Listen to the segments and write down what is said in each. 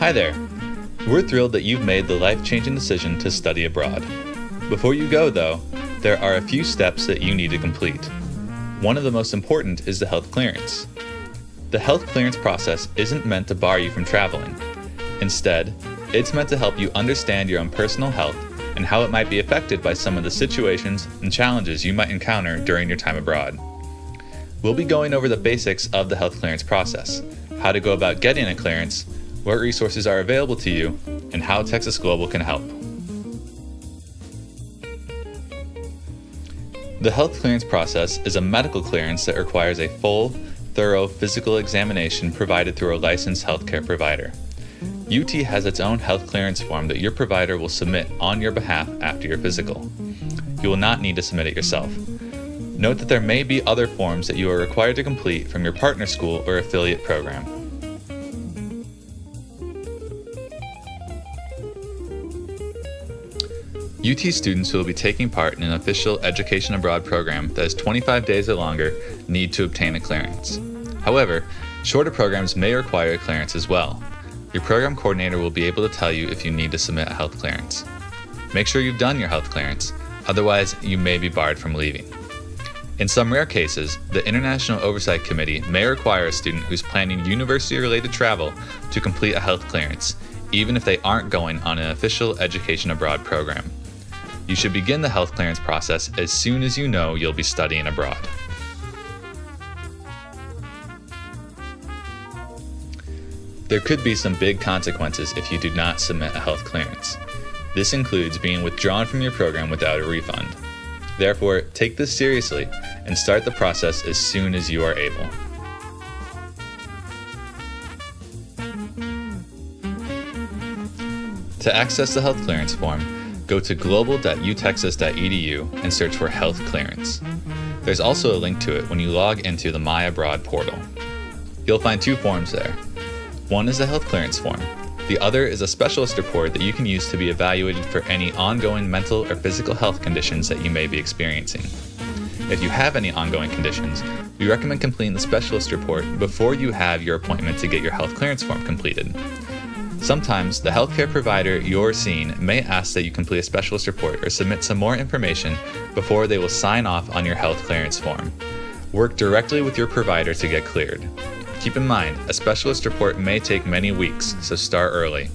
Hi there. We're thrilled that you've made the life-changing decision to study abroad. Before you go, though, there are a few steps that you need to complete. One of the most important is the health clearance. The health clearance process isn't meant to bar you from traveling. Instead, it's meant to help you understand your own personal health and how it might be affected by some of the situations and challenges you might encounter during your time abroad. We'll be going over the basics of the health clearance process, how to go about getting a clearance, what resources are available to you, and how Texas Global can help. The health clearance process is a medical clearance that requires a full, thorough physical examination provided through a licensed healthcare provider. UT has its own health clearance form that your provider will submit on your behalf after your physical. You will not need to submit it yourself. Note that there may be other forms that you are required to complete from your partner school or affiliate program. UT students who will be taking part in an official Education Abroad program that is 25 days or longer need to obtain a clearance. However, shorter programs may require a clearance as well. Your program coordinator will be able to tell you if you need to submit a health clearance. Make sure you've done your health clearance, otherwise you may be barred from leaving. In some rare cases, the International Oversight Committee may require a student who's planning university-related travel to complete a health clearance, even if they aren't going on an official Education Abroad program. You should begin the health clearance process as soon as you know you'll be studying abroad. There could be some big consequences if you do not submit a health clearance. This includes being withdrawn from your program without a refund. Therefore, take this seriously and start the process as soon as you are able. To access the health clearance form, go to global.utexas.edu and search for health clearance. There's also a link to it when you log into the My Abroad portal. You'll find two forms there. One is the health clearance form. The other is a specialist report that you can use to be evaluated for any ongoing mental or physical health conditions that you may be experiencing. If you have any ongoing conditions, we recommend completing the specialist report before you have your appointment to get your health clearance form completed. Sometimes the healthcare provider you're seeing may ask that you complete a specialist report or submit some more information before they will sign off on your health clearance form. Work directly with your provider to get cleared. Keep in mind, a specialist report may take many weeks, so start early.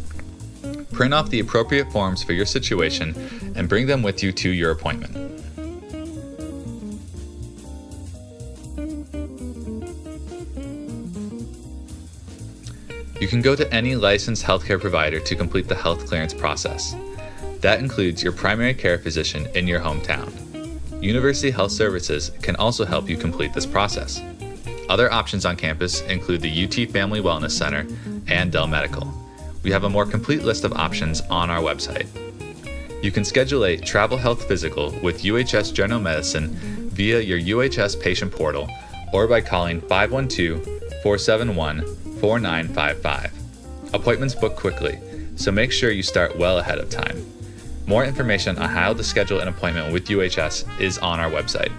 Print off the appropriate forms for your situation and bring them with you to your appointment. You can go to any licensed healthcare provider to complete the health clearance process. That includes your primary care physician in your hometown. University Health Services can also help you complete this process. Other options on campus include the UT Family Wellness Center and Dell Medical. We have a more complete list of options on our website. You can schedule a travel health physical with UHS General Medicine via your UHS patient portal or by calling 512-471-4955. Appointments book quickly, so make sure you start well ahead of time. More information on how to schedule an appointment with UHS is on our website.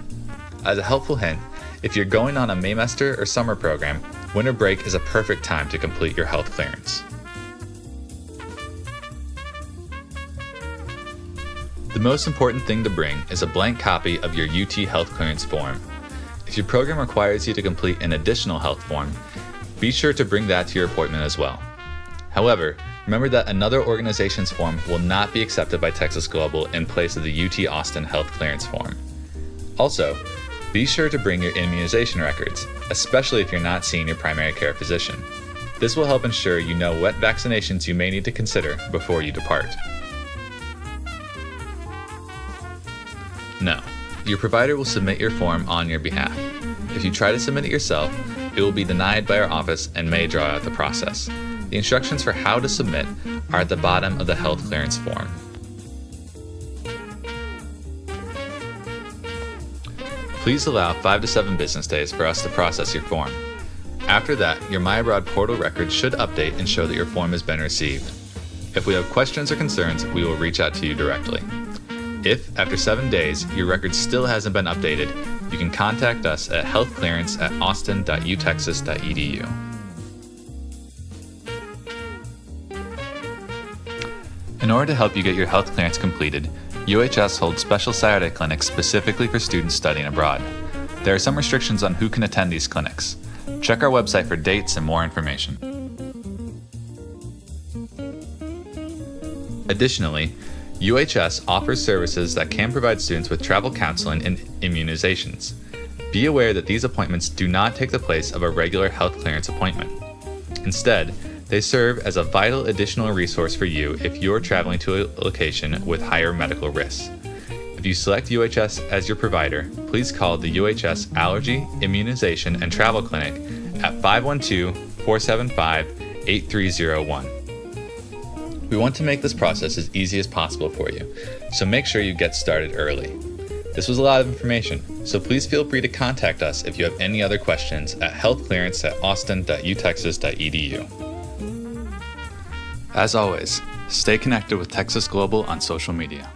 As a helpful hint, if you're going on a Maymester or summer program, winter break is a perfect time to complete your health clearance. The most important thing to bring is a blank copy of your UT health clearance form. If your program requires you to complete an additional health form, be sure to bring that to your appointment as well. However, remember that another organization's form will not be accepted by Texas Global in place of the UT Austin health clearance form. Also, be sure to bring your immunization records, especially if you're not seeing your primary care physician. This will help ensure you know what vaccinations you may need to consider before you depart. No, your provider will submit your form on your behalf. If you try to submit it yourself, it will be denied by our office and may draw out the process. The instructions for how to submit are at the bottom of the health clearance form. Please allow 5 to 7 business days for us to process your form. After that, your My Abroad portal record should update and show that your form has been received. If we have questions or concerns, we will reach out to you directly. If, after 7 days, your record still hasn't been updated, you can contact us at healthclearance@austin.utexas.edu. In order to help you get your health clearance completed, UHS holds special Saturday clinics specifically for students studying abroad. There are some restrictions on who can attend these clinics. Check our website for dates and more information. Additionally, UHS offers services that can provide students with travel counseling and immunizations. Be aware that these appointments do not take the place of a regular health clearance appointment. Instead, they serve as a vital additional resource for you if you're traveling to a location with higher medical risks. If you select UHS as your provider, please call the UHS Allergy, Immunization, and Travel Clinic at 512-475-8301. We want to make this process as easy as possible for you, so make sure you get started early. This was a lot of information, so please feel free to contact us if you have any other questions at healthclearance@austin.utexas.edu. As always, stay connected with Texas Global on social media.